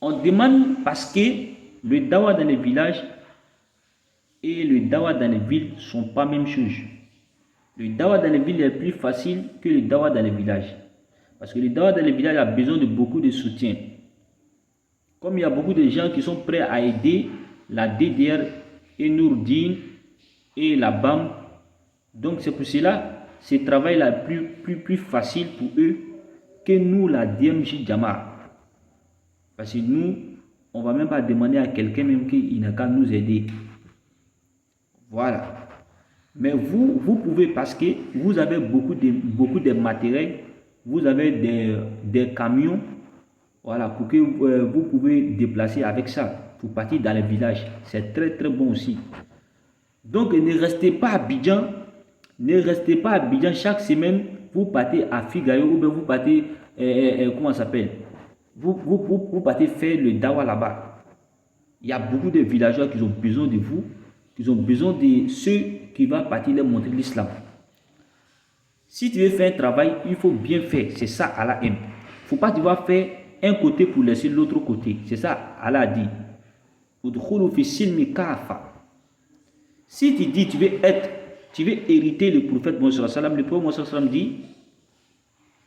On demande parce que le dawa dans les villages et le dawa dans les villes ne sont pas la même chose. Le dawa dans les villes est plus facile que le dawa dans les villages. Parce que le dawa dans les villages a besoin de beaucoup de soutien. Comme il y a beaucoup de gens qui sont prêts à aider la DDR et Nourdine et la BAM, donc c'est pour cela ce travail là plus facile pour eux que nous la DMJ Jama. Parce que nous, on ne va même pas demander à quelqu'un même qu'il n'a qu'à nous aider. Voilà. Mais vous pouvez, parce que vous avez beaucoup de matériel, vous avez des camions, voilà, pour que vous pouvez déplacer avec ça pour partir dans les villages. C'est très très bon aussi. Donc ne restez pas à Abidjan, chaque semaine, vous partez à Figaro ou bien vous partez, comment ça s'appelle, vous partez faire le dawa là-bas. Il y a beaucoup de villageois qui ont besoin de vous, qui ont besoin de ceux qui vont partir leur montrer l'islam. Si tu veux faire un travail, il faut bien faire. C'est ça Allah aime. Il ne faut pas devoir faire un côté pour laisser l'autre côté. C'est ça Allah a dit. Si tu dis tu veux hériter le prophète Mohammed, le prophète Mohammed dit,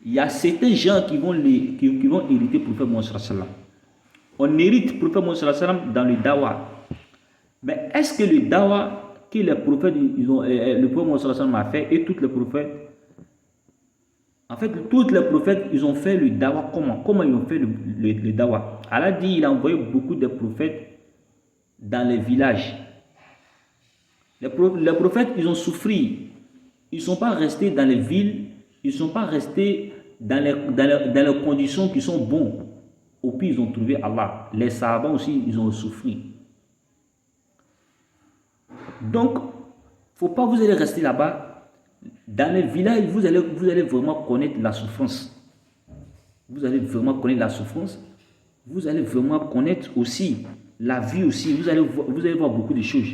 il y a certains gens qui vont hériter le prophète Mohammed. On hérite le prophète Mohammed dans le dawa. Mais est-ce que le dawa que les prophètes, le prophète Mohammed a fait et tous les prophètes, en fait, tous les prophètes, ils ont fait le dawa comment? Comment ils ont fait le dawa? Allah dit, il a envoyé beaucoup de prophètes dans les villages. Les prophètes, ils ont souffert. Ils ne sont pas restés dans les villes. Ils ne sont pas restés dans les conditions qui sont bonnes. Au pire, ils ont trouvé Allah. Les Sahaba aussi, ils ont souffert. Donc, il ne faut pas vous allez rester là-bas. Dans les villages, vous allez vraiment connaître la souffrance. Vous allez vraiment connaître la souffrance. Vous allez vraiment connaître aussi la vie aussi. Vous allez voir beaucoup de choses.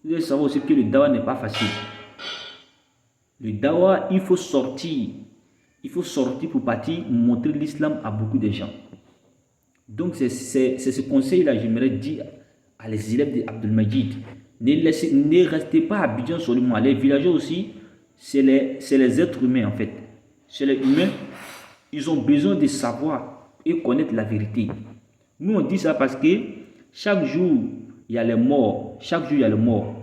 Vous allez savoir aussi que le dawa n'est pas facile. Le dawa, il faut sortir. Il faut sortir pour partir montrer l'islam à beaucoup de gens. Donc, c'est ce conseil-là, j'aimerais dire à les élèves d'Abdelmajid. Ne restez pas à Abidjan seulement. Les villageois aussi, c'est les êtres humains en fait. C'est les humains, ils ont besoin de savoir et connaître la vérité. Nous, on dit ça parce que chaque jour, il y a les morts. Chaque jour, il y a les morts.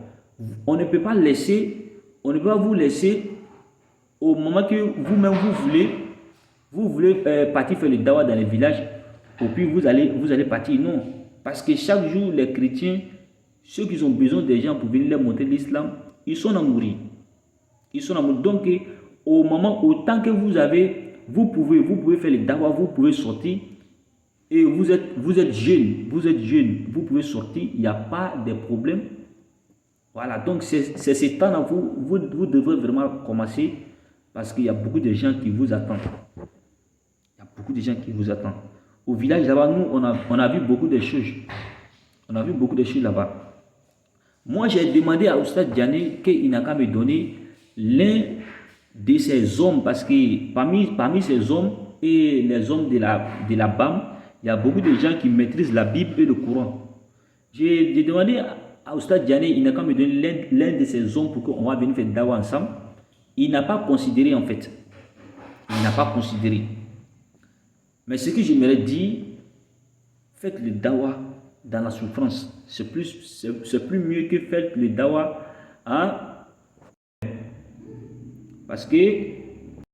On ne peut pas vous laisser au moment que vous-même vous voulez partir faire le dawa dans les villages, et puis vous allez partir. Non. Parce que chaque jour, les chrétiens, ceux qui ont besoin des gens pour venir leur montrer l'islam, ils sont à mourir. Ils sont à mourir. Donc, au moment, autant que vous pouvez faire le dawa, vous pouvez sortir. Et vous êtes jeune, vous pouvez sortir, il n'y a pas de problème. Voilà, donc c'est ce temps-là, vous devrez vraiment commencer parce qu'il y a beaucoup de gens qui vous attendent. Il y a beaucoup de gens qui vous attendent. Au village là-bas, nous, on a vu beaucoup de choses. On a vu beaucoup de choses là-bas. Moi, j'ai demandé à Oustad Diané qu'il n'a qu'à me donner l'un de ces hommes parce que parmi ces hommes et les hommes de la BAM, il y a beaucoup de gens qui maîtrisent la Bible et le Coran. J'ai demandé à Oustad Diané, il n'a qu'à me donner l'un de ces hommes pour qu'on va venir faire dawa ensemble. Il n'a pas considéré en fait. Il n'a pas considéré. Mais ce que j'aimerais dire, faites le dawa dans la souffrance. C'est plus mieux que faire le dawa. Hein? Parce que